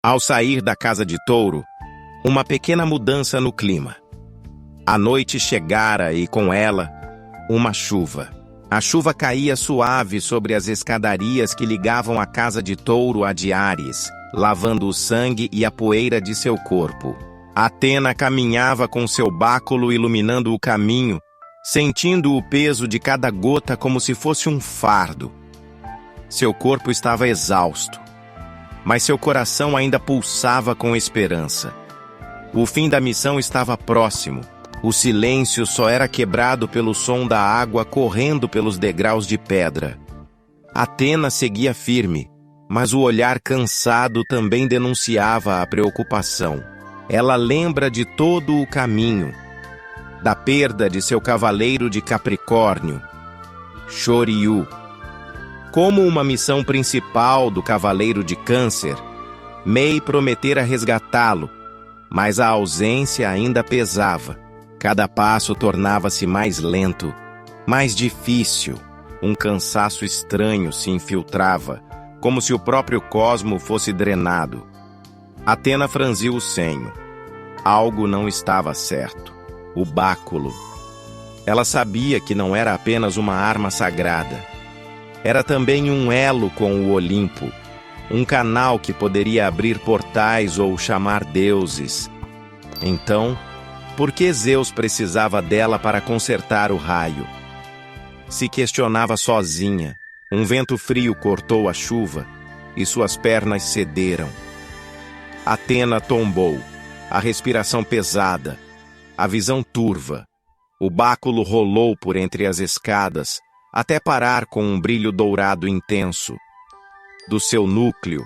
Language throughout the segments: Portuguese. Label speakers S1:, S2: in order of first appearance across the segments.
S1: Ao sair da casa de Touro, uma pequena mudança no clima. A noite chegara e, com ela, uma chuva. A chuva caía suave sobre as escadarias que ligavam a casa de Touro à de Áries, lavando o sangue e a poeira de seu corpo. Atena caminhava com seu báculo iluminando o caminho, sentindo o peso de cada gota como se fosse um fardo. Seu corpo estava exausto, mas seu coração ainda pulsava com esperança. O fim da missão estava próximo. O silêncio só era quebrado pelo som da água correndo pelos degraus de pedra. Atena seguia firme, mas o olhar cansado também denunciava a preocupação. Ela lembra de todo o caminho, da perda de seu cavaleiro de Capricórnio, Shoryu. Como uma missão principal do cavaleiro de Câncer, Mei prometera resgatá-lo, mas a ausência ainda pesava. Cada passo tornava-se mais lento, mais difícil. Um cansaço estranho se infiltrava, como se o próprio cosmo fosse drenado. Atena franziu o senho. Algo não estava certo. O báculo. Ela sabia que não era apenas uma arma sagrada. Era também um elo com o Olimpo, um canal que poderia abrir portais ou chamar deuses. Então, por que Zeus precisava dela para consertar o raio? Se questionava sozinha. Um vento frio cortou a chuva e suas pernas cederam. Atena tombou, a respiração pesada, a visão turva. O báculo rolou por entre as escadas, até parar com um brilho dourado intenso. Do seu núcleo,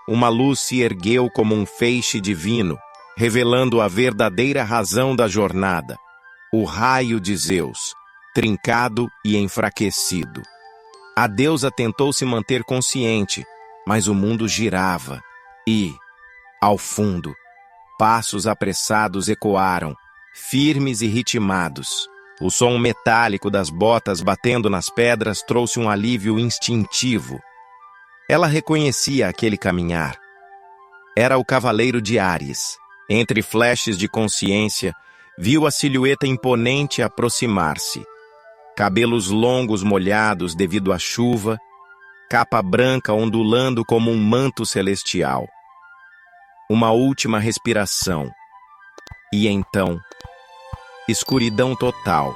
S1: uma luz se ergueu como um feixe divino, revelando a verdadeira razão da jornada. O raio de Zeus, trincado e enfraquecido. A deusa tentou se manter consciente, mas o mundo girava. E, ao fundo, passos apressados ecoaram, firmes e ritmados. O som metálico das botas batendo nas pedras trouxe um alívio instintivo. Ela reconhecia aquele caminhar. Era o cavaleiro de Áries. Entre flashes de consciência, viu a silhueta imponente aproximar-se. Cabelos longos molhados devido à chuva, capa branca ondulando como um manto celestial. Uma última respiração. E então, escuridão total.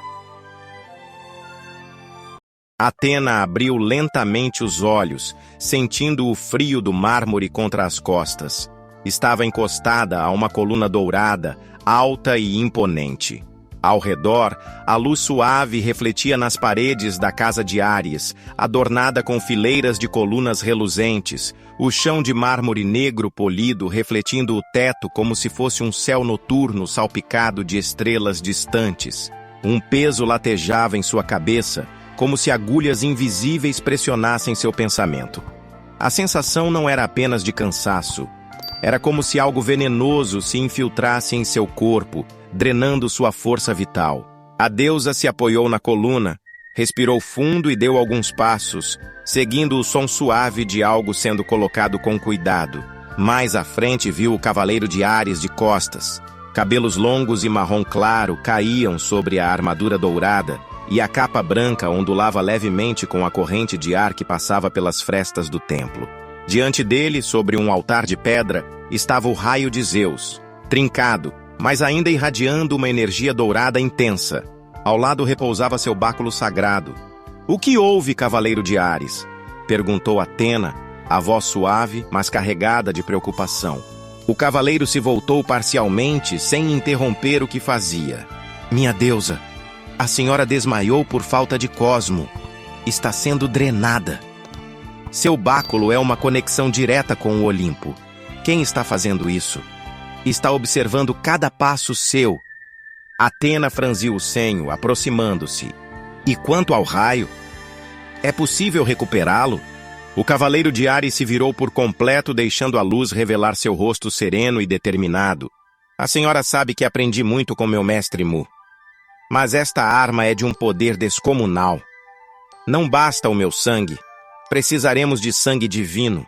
S1: Atena abriu lentamente os olhos, sentindo o frio do mármore contra as costas. Estava encostada a uma coluna dourada, alta e imponente. Ao redor, a luz suave refletia nas paredes da casa de Áries, adornada com fileiras de colunas reluzentes, o chão de mármore negro polido refletindo o teto como se fosse um céu noturno salpicado de estrelas distantes. Um peso latejava em sua cabeça, como se agulhas invisíveis pressionassem seu pensamento. A sensação não era apenas de cansaço. Era como se algo venenoso se infiltrasse em seu corpo, drenando sua força vital. A deusa se apoiou na coluna, respirou fundo e deu alguns passos, seguindo o som suave de algo sendo colocado com cuidado. Mais à frente viu o cavaleiro de Áries de costas. Cabelos longos e marrom claro caíam sobre a armadura dourada, e a capa branca ondulava levemente com a corrente de ar que passava pelas frestas do templo. Diante dele, sobre um altar de pedra, estava o raio de Zeus, trincado, mas ainda irradiando uma energia dourada intensa. Ao lado repousava seu báculo sagrado. "O que houve, cavaleiro de Áries?" perguntou Atena, a voz suave, mas carregada de preocupação. O cavaleiro se voltou parcialmente, sem interromper o que fazia. "Minha deusa, a senhora desmaiou por falta de cosmo. Está sendo drenada. Seu báculo é uma conexão direta com o Olimpo. Quem está fazendo isso? Está observando cada passo seu." Atena franziu o senho, aproximando-se. "E quanto ao raio? É possível recuperá-lo?" O cavaleiro de Áries se virou por completo, deixando a luz revelar seu rosto sereno e determinado. "A senhora sabe que aprendi muito com meu mestre Mu. Mas esta arma é de um poder descomunal. Não basta o meu sangue. Precisaremos de sangue divino.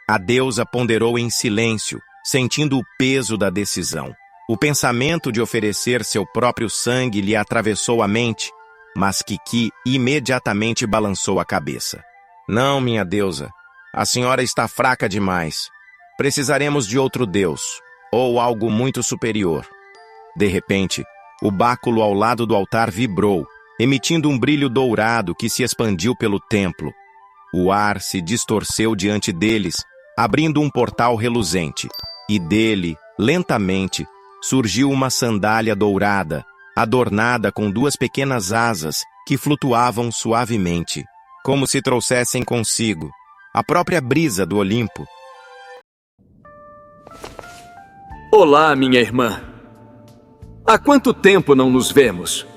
S1: A deusa ponderou em silêncio, sentindo o peso da decisão. O pensamento de oferecer seu próprio sangue lhe atravessou a mente, mas Kiki imediatamente balançou a cabeça. Não, minha deusa, a senhora está fraca demais. Precisaremos de outro deus, ou algo muito superior. De repente, o báculo ao lado do altar vibrou, emitindo um brilho dourado que se expandiu pelo templo. O ar se distorceu diante deles, abrindo um portal reluzente, e dele, lentamente, surgiu uma sandália dourada, adornada com duas pequenas asas que flutuavam suavemente, como se trouxessem consigo a própria brisa do Olimpo.
S2: Olá, minha irmã. Há quanto tempo não nos vemos?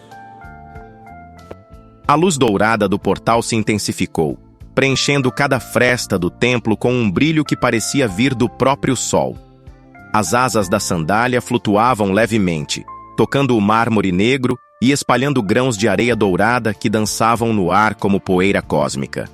S1: A luz dourada do portal se intensificou, preenchendo cada fresta do templo com um brilho que parecia vir do próprio sol. As asas da sandália flutuavam levemente, tocando o mármore negro e espalhando grãos de areia dourada que dançavam no ar como poeira cósmica.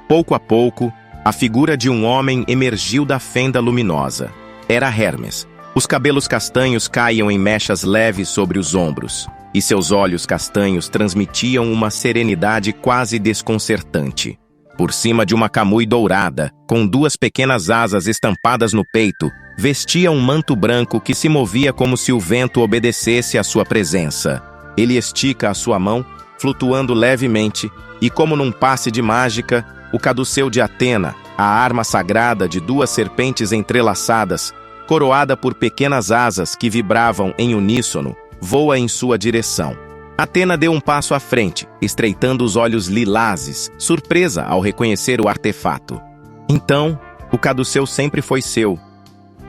S1: Pouco a pouco, a figura de um homem emergiu da fenda luminosa. Era Hermes. Os cabelos castanhos caíam em mechas leves sobre os ombros, e seus olhos castanhos transmitiam uma serenidade quase desconcertante. Por cima de uma camui dourada, com duas pequenas asas estampadas no peito, vestia um manto branco que se movia como se o vento obedecesse à sua presença. Ele estica a sua mão, flutuando levemente, e como num passe de mágica, o caduceu de Atena, a arma sagrada de duas serpentes entrelaçadas, coroada por pequenas asas que vibravam em uníssono, voa em sua direção. Atena deu um passo à frente, estreitando os olhos lilazes, surpresa ao reconhecer o artefato. Então, o caduceu sempre foi seu.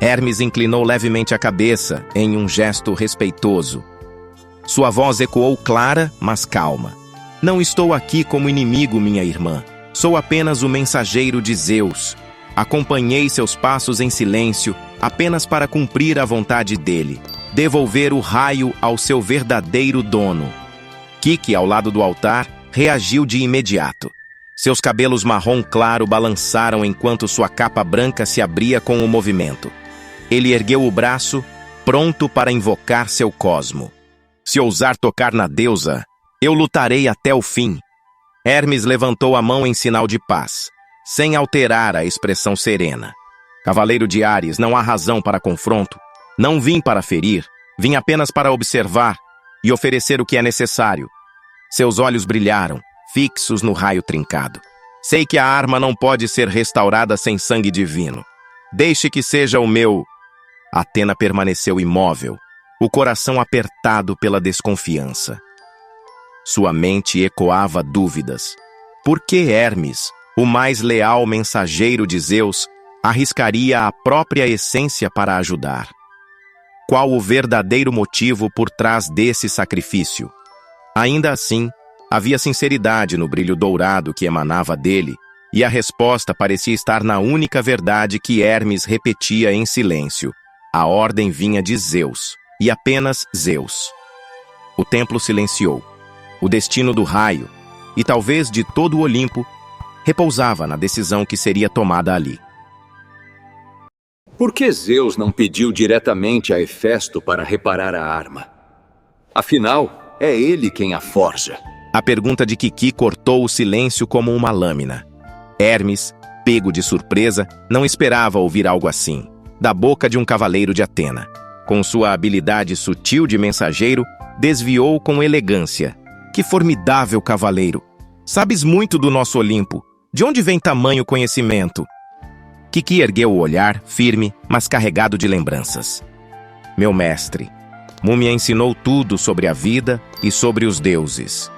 S1: Hermes inclinou levemente a cabeça, em um gesto respeitoso. Sua voz ecoou clara, mas calma. Não estou aqui como inimigo, minha irmã. Sou apenas o mensageiro de Zeus. Acompanhei seus passos em silêncio, apenas para cumprir a vontade dele. Devolver o raio ao seu verdadeiro dono. Kiki, ao lado do altar, reagiu de imediato. Seus cabelos marrom claro balançaram enquanto sua capa branca se abria com o movimento. Ele ergueu o braço, pronto para invocar seu cosmo. Se ousar tocar na deusa, eu lutarei até o fim. Hermes levantou a mão em sinal de paz, sem alterar a expressão serena. Cavaleiro de Áries, não há razão para confronto. Não vim para ferir, vim apenas para observar e oferecer o que é necessário. Seus olhos brilharam, fixos no raio trincado. Sei que a arma não pode ser restaurada sem sangue divino. Deixe que seja o meu... Atena permaneceu imóvel, o coração apertado pela desconfiança. Sua mente ecoava dúvidas. Por que Hermes, o mais leal mensageiro de Zeus, arriscaria a própria essência para ajudar? Qual o verdadeiro motivo por trás desse sacrifício? Ainda assim, havia sinceridade no brilho dourado que emanava dele, e a resposta parecia estar na única verdade que Hermes repetia em silêncio. A ordem vinha de Zeus, e apenas Zeus. O templo silenciou. O destino do raio, e talvez de todo o Olimpo, repousava na decisão que seria tomada ali.
S2: Por que Zeus não pediu diretamente a Hefesto para reparar a arma? Afinal, é ele quem a forja.
S1: A pergunta de Kiki cortou o silêncio como uma lâmina. Hermes, pego de surpresa, não esperava ouvir algo assim, da boca de um cavaleiro de Atena. Com sua habilidade sutil de mensageiro, desviou com elegância. Que formidável cavaleiro! Sabes muito do nosso Olimpo. De onde vem tamanho conhecimento? Kiki ergueu o olhar, firme, mas carregado de lembranças. Meu mestre, Múmia ensinou tudo sobre a vida e sobre os deuses.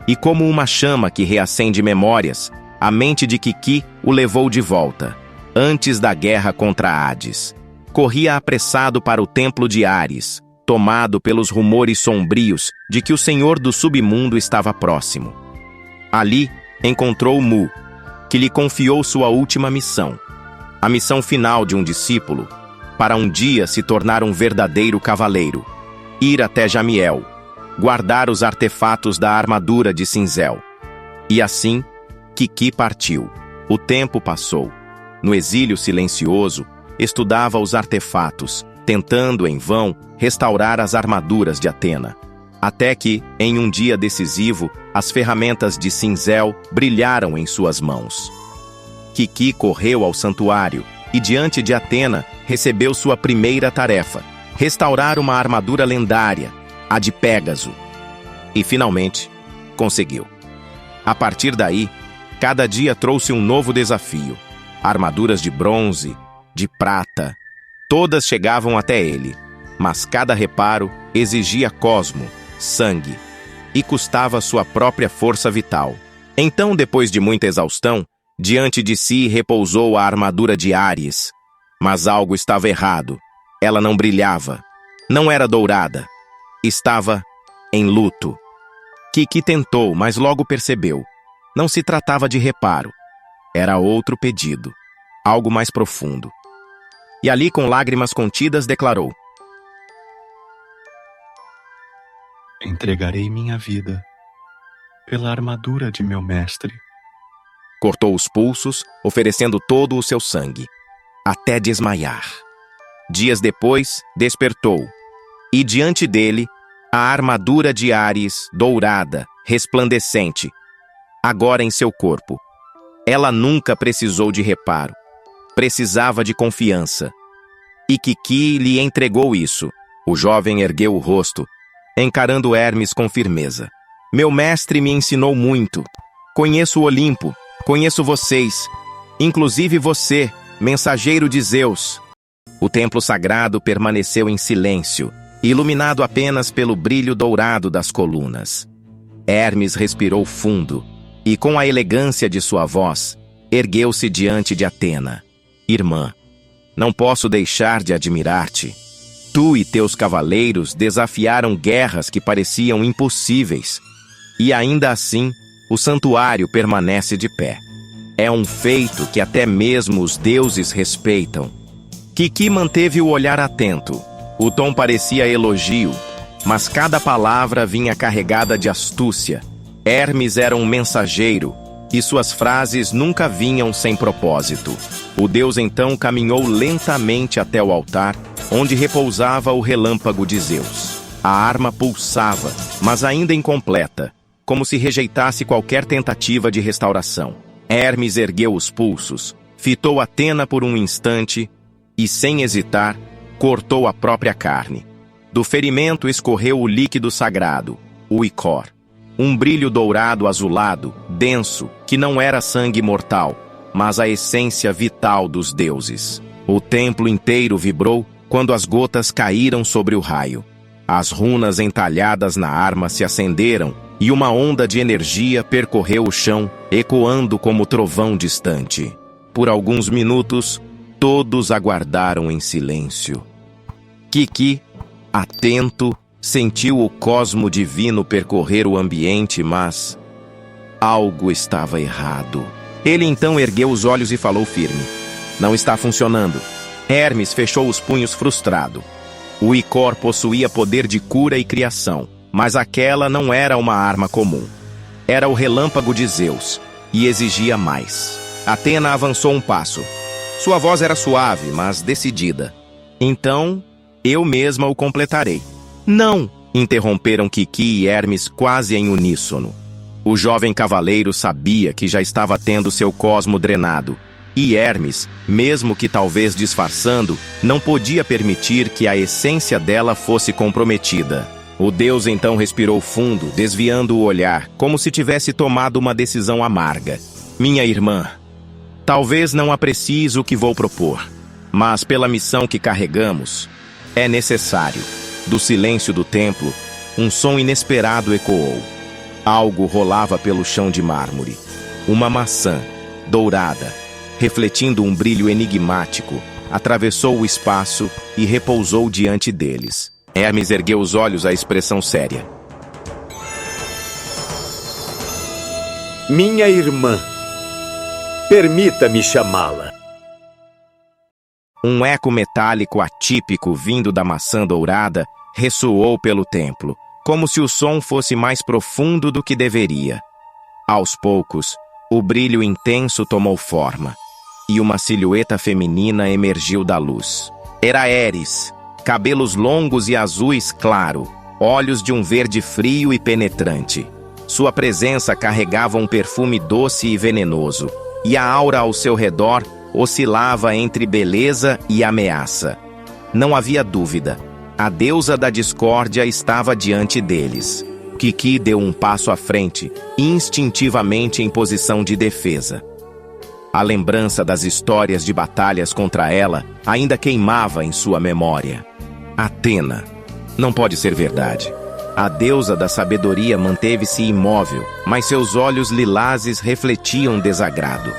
S1: E como uma chama que reacende memórias, a mente de Kiki o levou de volta, antes da guerra contra Hades. Corria apressado para o templo de Áries, tomado pelos rumores sombrios de que o senhor do submundo estava próximo. Ali, encontrou Mu, que lhe confiou sua última missão. A missão final de um discípulo, para um dia se tornar um verdadeiro cavaleiro. Ir até Jamiel, guardar os artefatos da armadura de cinzel. E assim, Kiki partiu. O tempo passou. no exílio silencioso, estudava os artefatos, tentando, em vão, restaurar as armaduras de Atena. Até que, em um dia decisivo, as ferramentas de cinzel brilharam em suas mãos. Kiki correu ao santuário e, diante de Atena, recebeu sua primeira tarefa: restaurar uma armadura lendária, a de Pégaso. E, finalmente, conseguiu. A partir daí, cada dia trouxe um novo desafio. Armaduras de bronze, de prata, todas chegavam até ele, mas cada reparo exigia cosmo, sangue, e custava sua própria força vital. Então, depois de muita exaustão, diante de si repousou a armadura de Áries. Mas algo estava errado. Ela não brilhava. Não era dourada. Estava em luto. Kiki tentou, mas logo percebeu. Não se tratava de reparo. Era outro pedido. Algo mais profundo. E ali, com lágrimas contidas, declarou:
S3: entregarei minha vida pela armadura de meu mestre.
S1: Cortou os pulsos, oferecendo todo o seu sangue, até desmaiar. Dias depois, despertou, e diante dele, a armadura de Áries, dourada, resplandecente, agora em seu corpo. Ela nunca precisou de reparo. Precisava de confiança. E Kiki lhe entregou isso. O jovem ergueu o rosto, encarando Hermes com firmeza. Meu mestre me ensinou muito. Conheço o Olimpo, conheço vocês, inclusive você, mensageiro de Zeus. O templo sagrado permaneceu em silêncio, iluminado apenas pelo brilho dourado das colunas. Hermes respirou fundo e, com a elegância de sua voz, ergueu-se diante de Atena. Irmã, não posso deixar de admirar-te. Tu e teus cavaleiros desafiaram guerras que pareciam impossíveis. E ainda assim, o santuário permanece de pé. É um feito que até mesmo os deuses respeitam. Kiki manteve o olhar atento. O tom parecia elogio, mas cada palavra vinha carregada de astúcia. Hermes era um mensageiro, e suas frases nunca vinham sem propósito. O deus então caminhou lentamente até o altar, onde repousava o relâmpago de Zeus. A arma pulsava, mas ainda incompleta, como se rejeitasse qualquer tentativa de restauração. Hermes ergueu os pulsos, fitou Atena por um instante e, sem hesitar, cortou a própria carne. Do ferimento escorreu o líquido sagrado, o ícor. Um brilho dourado azulado, denso, que não era sangue mortal, mas a essência vital dos deuses. O templo inteiro vibrou quando as gotas caíram sobre o raio. As runas entalhadas na arma se acenderam e uma onda de energia percorreu o chão, ecoando como trovão distante. Por alguns minutos, todos aguardaram em silêncio. Kiki, atento, sentiu o cosmo divino percorrer o ambiente, mas algo estava errado. Ele então ergueu os olhos e falou firme: não está funcionando. Hermes fechou os punhos frustrado. O ícor possuía poder de cura e criação, mas aquela não era uma arma comum. Era o relâmpago de Zeus, e exigia mais. Atena avançou um passo. Sua voz era suave, mas decidida. Então, eu mesma o completarei. Não! Interromperam Kiki e Hermes quase em uníssono. O jovem cavaleiro sabia que já estava tendo seu cosmo drenado, e Hermes, mesmo que talvez disfarçando, não podia permitir que a essência dela fosse comprometida. O deus então respirou fundo, desviando o olhar, como se tivesse tomado uma decisão amarga. Minha irmã, talvez não aprecies o que vou propor, mas pela missão que carregamos, é necessário. Do silêncio do templo, um som inesperado ecoou. Algo rolava pelo chão de mármore. Uma maçã, dourada, refletindo um brilho enigmático, atravessou o espaço e repousou diante deles. Hermes ergueu os olhos à expressão séria.
S2: Minha irmã, permita-me chamá-la.
S1: Um eco metálico atípico vindo da maçã dourada ressoou pelo templo, como se o som fosse mais profundo do que deveria. Aos poucos, o brilho intenso tomou forma, e uma silhueta feminina emergiu da luz. Era Eris, cabelos longos e azuis claro, olhos de um verde frio e penetrante. Sua presença carregava um perfume doce e venenoso, e a aura ao seu redor oscilava entre beleza e ameaça. Não havia dúvida. A deusa da discórdia estava diante deles. Kiki deu um passo à frente, instintivamente em posição de defesa. A lembrança das histórias de batalhas contra ela ainda queimava em sua memória. Atena. Não pode ser verdade. A deusa da sabedoria manteve-se imóvel, mas seus olhos lilazes refletiam desagrado.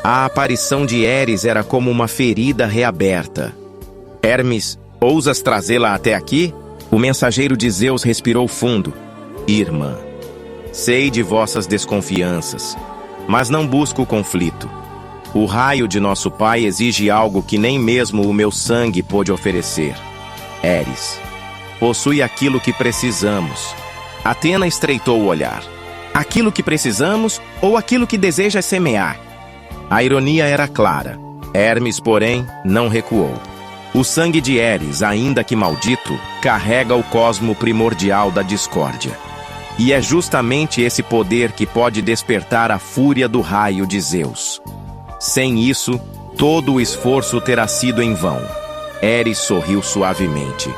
S1: A aparição de Eris era como uma ferida reaberta. Hermes, ousas trazê-la até aqui? O mensageiro de Zeus respirou fundo. Irmã, sei de vossas desconfianças, mas não busco conflito. O raio de nosso pai exige algo que nem mesmo o meu sangue pôde oferecer. Eris, possui aquilo que precisamos. Atena estreitou o olhar. Aquilo que precisamos ou aquilo que deseja semear? A ironia era clara. Hermes, porém, não recuou. O sangue de Eris, ainda que maldito, carrega o cosmo primordial da discórdia. E é justamente esse poder que pode despertar a fúria do raio de Zeus. Sem isso, todo o esforço terá sido em vão. Eris sorriu suavemente.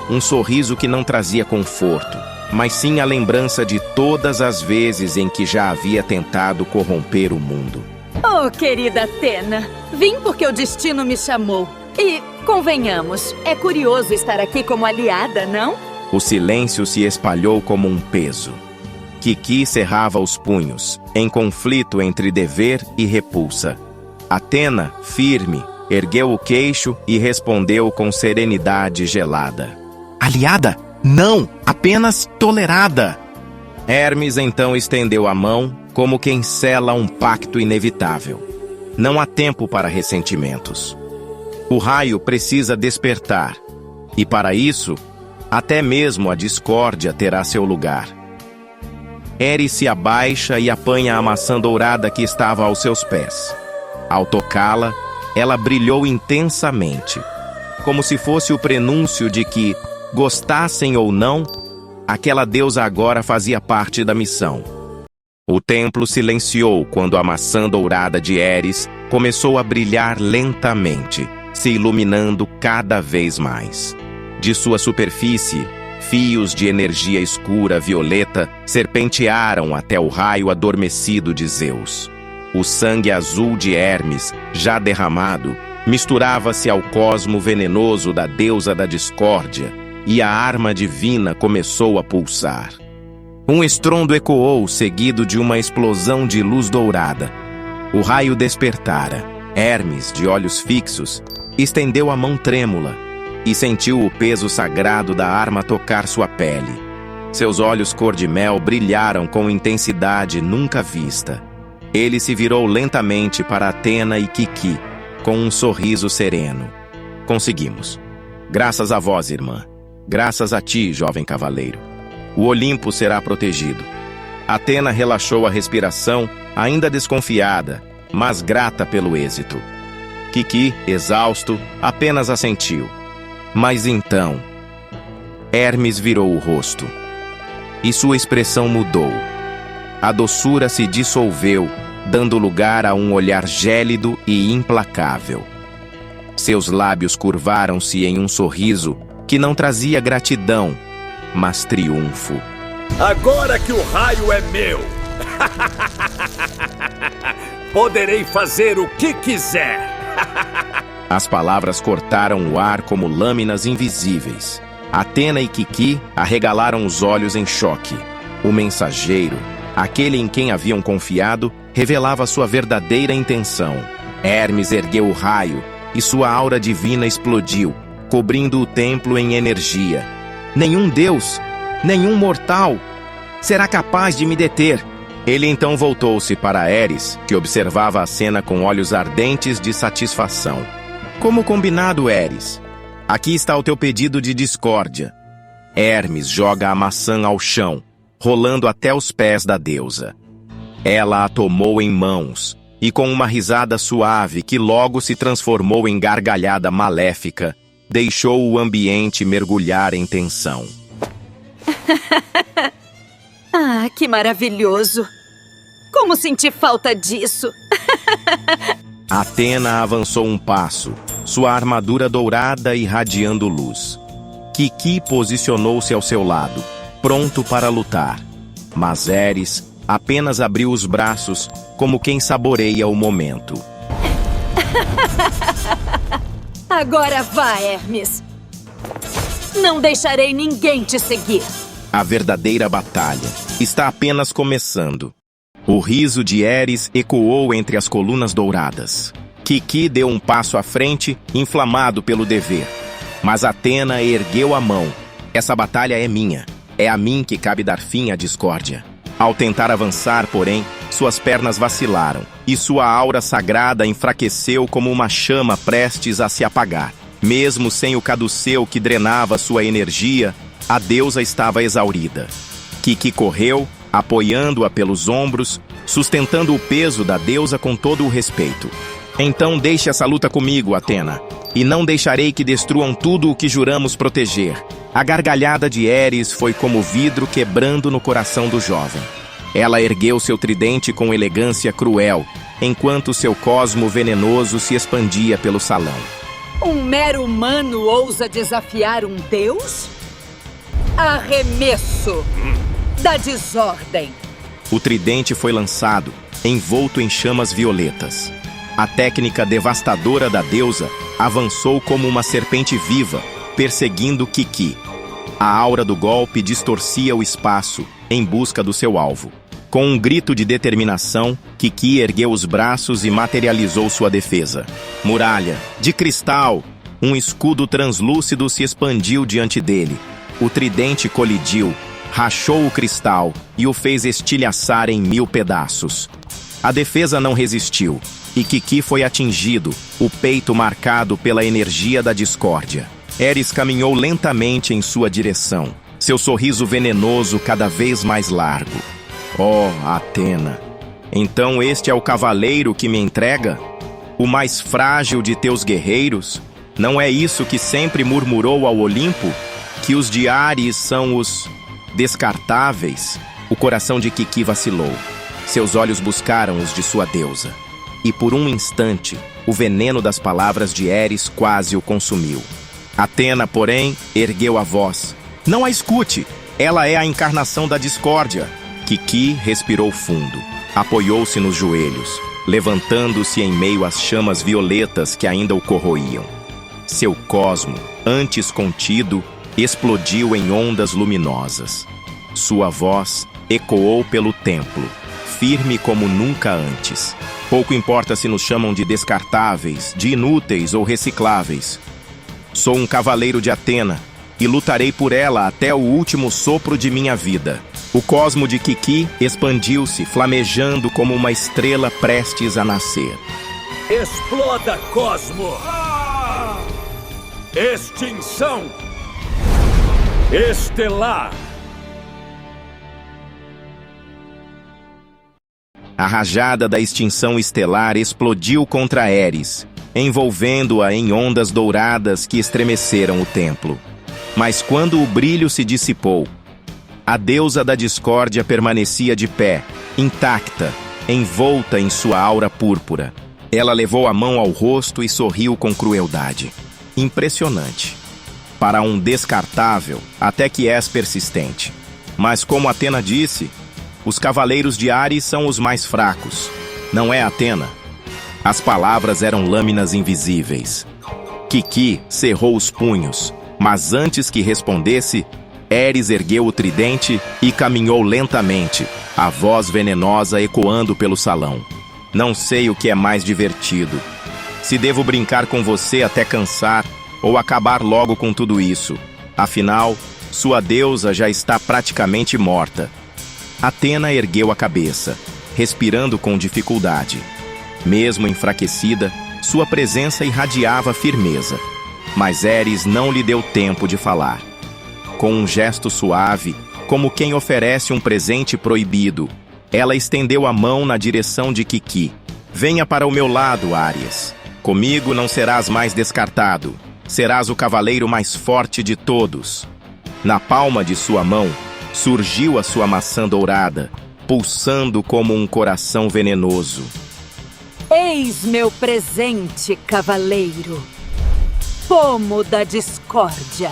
S1: Um sorriso que não trazia conforto, mas sim a lembrança de todas as vezes em que já havia tentado corromper o mundo.
S4: Oh, querida Atena, vim porque o destino me chamou. E, convenhamos, é curioso estar aqui como aliada, não?
S1: O silêncio se espalhou como um peso. Kiki cerrava os punhos, em conflito entre dever e repulsa. Atena, firme, ergueu o queixo e respondeu com serenidade gelada. Aliada? Não, apenas tolerada. Hermes então estendeu a mão, como quem sela um pacto inevitável. Não há tempo para ressentimentos. O raio precisa despertar, e para isso, até mesmo a discórdia terá seu lugar. Eris se abaixa e apanha a maçã dourada que estava aos seus pés. Ao tocá-la, ela brilhou intensamente, como se fosse o prenúncio de que, gostassem ou não, aquela deusa agora fazia parte da missão. O templo silenciou quando a maçã dourada de Eris começou a brilhar lentamente, se iluminando cada vez mais. De sua superfície, fios de energia escura violeta serpentearam até o raio adormecido de Zeus. O sangue azul de Hermes, já derramado, misturava-se ao cosmo venenoso da deusa da discórdia, e a arma divina começou a pulsar. Um estrondo ecoou, seguido de uma explosão de luz dourada. O raio despertara. Hermes, de olhos fixos, estendeu a mão trêmula e sentiu o peso sagrado da arma tocar sua pele. Seus olhos cor-de-mel brilharam com intensidade nunca vista. Ele se virou lentamente para Atena e Kiki, com um sorriso sereno. Conseguimos. Graças a vós, irmã. Graças a ti, jovem cavaleiro. O Olimpo será protegido. Atena relaxou a respiração, ainda desconfiada, mas grata pelo êxito. Kiki, exausto, apenas assentiu. Mas então, Hermes virou o rosto. E sua expressão mudou. A doçura se dissolveu, dando lugar a um olhar gélido e implacável. Seus lábios curvaram-se em um sorriso que não trazia gratidão, mas triunfo.
S2: Agora que o raio é meu, poderei fazer o que quiser.
S1: As palavras cortaram o ar como lâminas invisíveis. Atena e Kiki arregalaram os olhos em choque. O mensageiro, aquele em quem haviam confiado, revelava sua verdadeira intenção. Hermes ergueu o raio e sua aura divina explodiu, cobrindo o templo em energia. Nenhum deus, nenhum mortal será capaz de me deter. Ele então voltou-se para Eris, que observava a cena com olhos ardentes de satisfação. Como combinado, Eris. Aqui está o teu pedido de discórdia. Hermes joga a maçã ao chão, rolando até os pés da deusa. Ela a tomou em mãos, e com uma risada suave que logo se transformou em gargalhada maléfica, deixou o ambiente mergulhar em tensão.
S4: Ah, que maravilhoso! Como senti falta disso!
S1: Atena avançou um passo, sua armadura dourada irradiando luz. Kiki posicionou-se ao seu lado, pronto para lutar. Mas Ares apenas abriu os braços, como quem saboreia o momento.
S4: Agora vá, Hermes! Não deixarei ninguém te seguir!
S1: A verdadeira batalha está apenas começando. O riso de Ares ecoou entre as colunas douradas. Kiki deu um passo à frente, inflamado pelo dever. Mas Atena ergueu a mão. Essa batalha é minha. É a mim que cabe dar fim à discórdia. Ao tentar avançar, porém, suas pernas vacilaram, e sua aura sagrada enfraqueceu como uma chama prestes a se apagar. Mesmo sem o caduceu que drenava sua energia, a deusa estava exaurida. Kiki correu, apoiando-a pelos ombros, sustentando o peso da deusa com todo o respeito. Então deixe essa luta comigo, Atena, e não deixarei que destruam tudo o que juramos proteger. A gargalhada de Ares foi como vidro quebrando no coração do jovem. Ela ergueu seu tridente com elegância cruel, enquanto seu cosmo venenoso se expandia pelo salão.
S4: Um mero humano ousa desafiar um deus? Arremesso da desordem.
S1: O tridente foi lançado, envolto em chamas violetas. A técnica devastadora da deusa avançou como uma serpente viva, perseguindo Kiki. A aura do golpe distorcia o espaço em busca do seu alvo. Com um grito de determinação, Kiki ergueu os braços e materializou sua defesa. Muralha, de cristal! Um escudo translúcido se expandiu diante dele. O tridente colidiu, rachou o cristal e o fez estilhaçar em 1000 pedaços. A defesa não resistiu, e Kiki foi atingido, o peito marcado pela energia da discórdia. Ares caminhou lentamente em sua direção, seu sorriso venenoso cada vez mais largo. Oh, Atena! Então este é o cavaleiro que me entrega? O mais frágil de teus guerreiros? Não é isso que sempre murmurou ao Olimpo? Que os de Ares são os descartáveis? O coração de Kiki vacilou. Seus olhos buscaram os de sua deusa. E por um instante, o veneno das palavras de Ares quase o consumiu. Atena, porém, ergueu a voz. Não a escute! Ela é a encarnação da discórdia. Kiki respirou fundo. Apoiou-se nos joelhos, levantando-se em meio às chamas violetas que ainda o corroíam. Seu cosmo, antes contido, explodiu em ondas luminosas. Sua voz ecoou pelo templo, firme como nunca antes. Pouco importa se nos chamam de descartáveis, de inúteis ou recicláveis. Sou um cavaleiro de Atena e lutarei por ela até o último sopro de minha vida. O cosmo de Kiki expandiu-se, flamejando como uma estrela prestes a nascer.
S5: Exploda, cosmo! Extinção estelar!
S1: A rajada da extinção estelar explodiu contra Ares, envolvendo-a em ondas douradas que estremeceram o templo. Mas quando o brilho se dissipou, a deusa da discórdia permanecia de pé, intacta, envolta em sua aura púrpura. Ela levou a mão ao rosto e sorriu com crueldade. Impressionante. Para um descartável, até que és persistente. Mas como Atena disse, os cavaleiros de Ares são os mais fracos. Não é, Atena? As palavras eram lâminas invisíveis. Kiki cerrou os punhos, mas antes que respondesse, Ares ergueu o tridente e caminhou lentamente, a voz venenosa ecoando pelo salão. Não sei o que é mais divertido. Se devo brincar com você até cansar ou acabar logo com tudo isso. Afinal, sua deusa já está praticamente morta. Atena ergueu a cabeça, respirando com dificuldade. Mesmo enfraquecida, sua presença irradiava firmeza. Mas Ares não lhe deu tempo de falar. Com um gesto suave, como quem oferece um presente proibido, ela estendeu a mão na direção de Kiki. Venha para o meu lado, Áries. Comigo não serás mais descartado. Serás o cavaleiro mais forte de todos. Na palma de sua mão, surgiu a sua maçã dourada, pulsando como um coração venenoso.
S4: Eis meu presente, cavaleiro. Pomo da discórdia.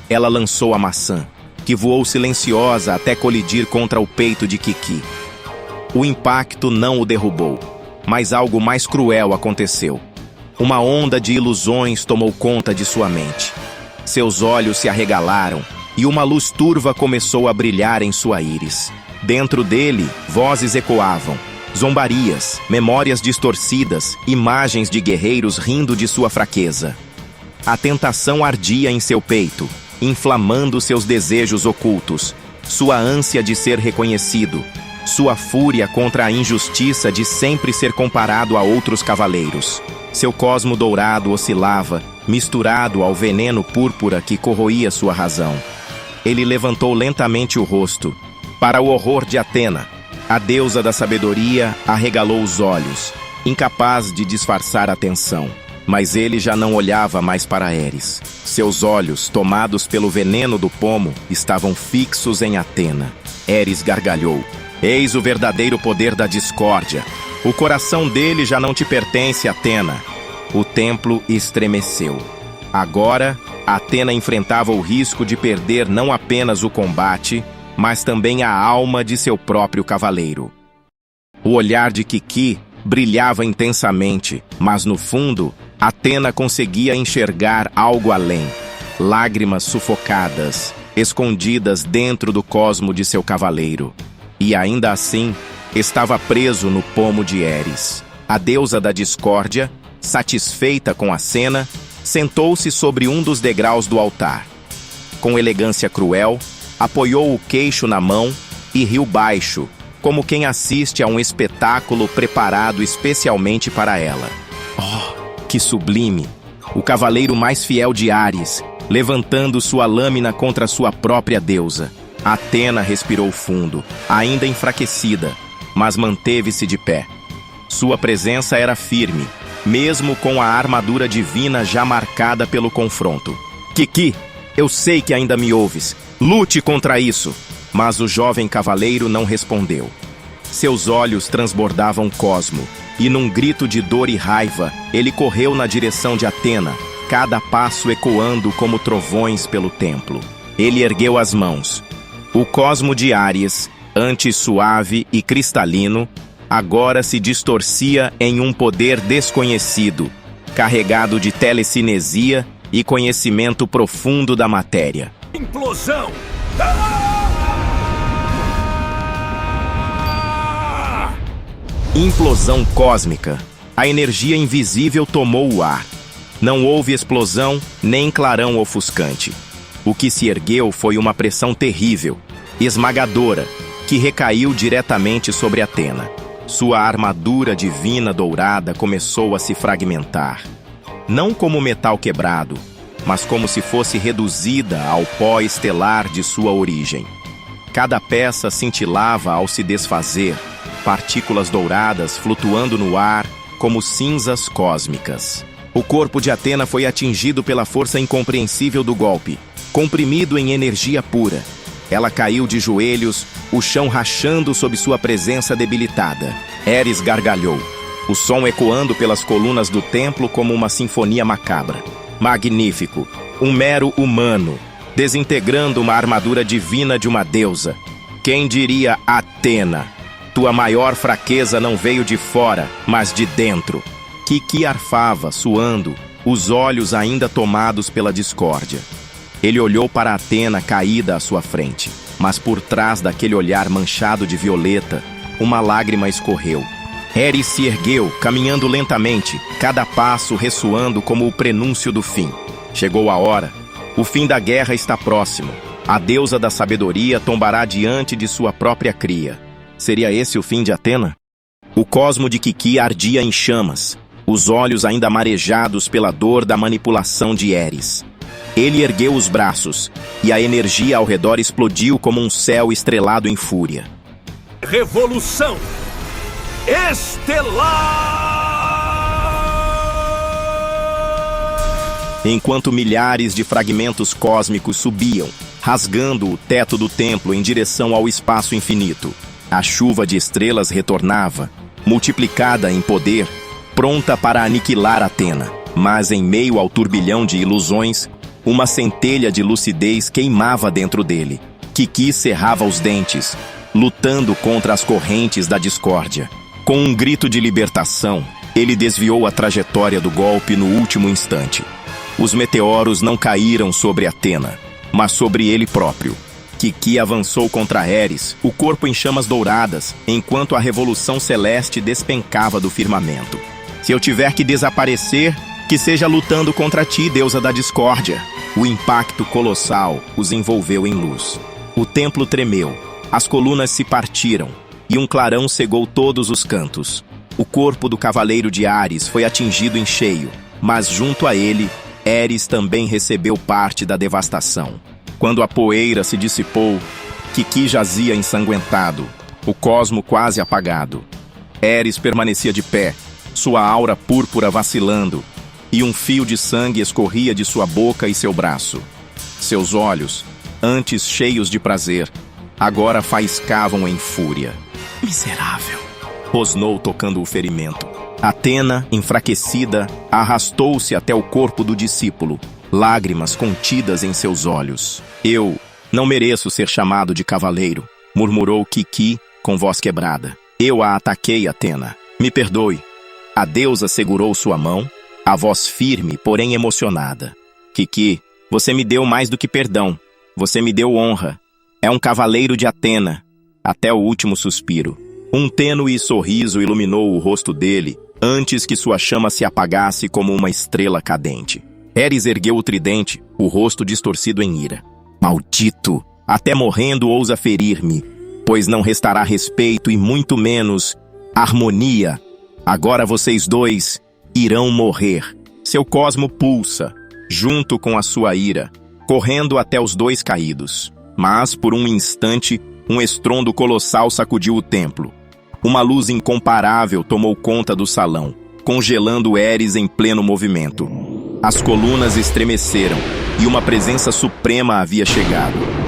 S1: Ela lançou a maçã, que voou silenciosa até colidir contra o peito de Kiki. O impacto não o derrubou, mas algo mais cruel aconteceu. Uma onda de ilusões tomou conta de sua mente. Seus olhos se arregalaram e uma luz turva começou a brilhar em sua íris. Dentro dele, vozes ecoavam, zombarias, memórias distorcidas, imagens de guerreiros rindo de sua fraqueza. A tentação ardia em seu peito, inflamando seus desejos ocultos, sua ânsia de ser reconhecido, sua fúria contra a injustiça de sempre ser comparado a outros cavaleiros. Seu cosmo dourado oscilava, misturado ao veneno púrpura que corroía sua razão. Ele levantou lentamente o rosto. Para o horror de Atena, a deusa da sabedoria arregalou os olhos, incapaz de disfarçar a tensão. Mas ele já não olhava mais para Ares. Seus olhos, tomados pelo veneno do pomo, estavam fixos em Atena. Ares gargalhou. Eis o verdadeiro poder da discórdia. O coração dele já não te pertence, Atena. O templo estremeceu. Agora, Atena enfrentava o risco de perder não apenas o combate, mas também a alma de seu próprio cavaleiro. O olhar de Kiki brilhava intensamente, mas no fundo, Atena conseguia enxergar algo além. Lágrimas sufocadas, escondidas dentro do cosmo de seu cavaleiro. E ainda assim, estava preso no pomo de Ares. A deusa da discórdia, satisfeita com a cena, sentou-se sobre um dos degraus do altar. Com elegância cruel, apoiou o queixo na mão e riu baixo, como quem assiste a um espetáculo preparado especialmente para ela. Oh, que sublime! O cavaleiro mais fiel de Ares, levantando sua lâmina contra sua própria deusa. Atena respirou fundo, ainda enfraquecida, mas manteve-se de pé. Sua presença era firme, mesmo com a armadura divina já marcada pelo confronto. Kiki, eu sei que ainda me ouves. Lute contra isso! Mas o jovem cavaleiro não respondeu. Seus olhos transbordavam cosmo, e num grito de dor e raiva, ele correu na direção de Atena, cada passo ecoando como trovões pelo templo. Ele ergueu as mãos. O cosmo de Ares, antes suave e cristalino, agora se distorcia em um poder desconhecido, carregado de telecinesia e conhecimento profundo da matéria.
S5: Implosão!
S1: Implosão cósmica. A energia invisível tomou o ar. Não houve explosão nem clarão ofuscante. O que se ergueu foi uma pressão terrível, esmagadora, que recaiu diretamente sobre Atena. Sua armadura divina dourada começou a se fragmentar. Não como metal quebrado, mas como se fosse reduzida ao pó estelar de sua origem. Cada peça cintilava ao se desfazer, partículas douradas flutuando no ar como cinzas cósmicas. O corpo de Atena foi atingido pela força incompreensível do golpe, comprimido em energia pura. Ela caiu de joelhos, o chão rachando sob sua presença debilitada. Ares gargalhou, o som ecoando pelas colunas do templo como uma sinfonia macabra. Magnífico, um mero humano, desintegrando uma armadura divina de uma deusa. Quem diria Atena? Tua maior fraqueza não veio de fora, mas de dentro. Kiki arfava, suando, os olhos ainda tomados pela discórdia. Ele olhou para Atena caída à sua frente, mas por trás daquele olhar manchado de violeta, uma lágrima escorreu. Ares se ergueu, caminhando lentamente, cada passo ressoando como o prenúncio do fim. Chegou a hora. O fim da guerra está próximo. A deusa da sabedoria tombará diante de sua própria cria. Seria esse o fim de Atena? O cosmo de Kiki ardia em chamas, os olhos ainda marejados pela dor da manipulação de Ares. Ele ergueu os braços, e a energia ao redor explodiu como um céu estrelado em fúria.
S5: Revolução! estelar!
S1: Enquanto milhares de fragmentos cósmicos subiam, rasgando o teto do templo em direção ao espaço infinito, a chuva de estrelas retornava, multiplicada em poder, pronta para aniquilar Atena. Mas em meio ao turbilhão de ilusões, uma centelha de lucidez queimava dentro dele. Kiki cerrava os dentes, lutando contra as correntes da discórdia. Com um grito de libertação, ele desviou a trajetória do golpe no último instante. Os meteoros não caíram sobre Atena, mas sobre ele próprio. Kiki avançou contra Ares, o corpo em chamas douradas, enquanto a revolução celeste despencava do firmamento. Se eu tiver que desaparecer, que seja lutando contra ti, deusa da discórdia. O impacto colossal os envolveu em luz. O templo tremeu, as colunas se partiram, e um clarão cegou todos os cantos. O corpo do cavaleiro de Ares foi atingido em cheio, mas junto a ele, Ares também recebeu parte da devastação. Quando a poeira se dissipou, Kiki jazia ensanguentado, o cosmo quase apagado. Ares permanecia de pé, sua aura púrpura vacilando, e um fio de sangue escorria de sua boca e seu braço. Seus olhos, antes cheios de prazer, agora faiscavam em fúria. Miserável! Rosnou tocando o ferimento. Atena, enfraquecida, arrastou-se até o corpo do discípulo, lágrimas contidas em seus olhos. Eu não mereço ser chamado de cavaleiro, murmurou Kiki com voz quebrada. Eu a ataquei, Atena. Me perdoe. A deusa segurou sua mão, a voz firme, porém emocionada. Kiki, você me deu mais do que perdão. Você me deu honra. É um cavaleiro de Atena. Até o último suspiro. Um tênue sorriso iluminou o rosto dele, antes que sua chama se apagasse como uma estrela cadente. Ares ergueu o tridente, o rosto distorcido em ira. Maldito! Até morrendo ousa ferir-me, pois não restará respeito e muito menos harmonia. Agora vocês dois irão morrer. Seu cosmo pulsa, junto com a sua ira, correndo até os dois caídos. Mas, por um instante, um estrondo colossal sacudiu o templo. Uma luz incomparável tomou conta do salão, congelando Ares em pleno movimento. As colunas estremeceram, e uma presença suprema havia chegado.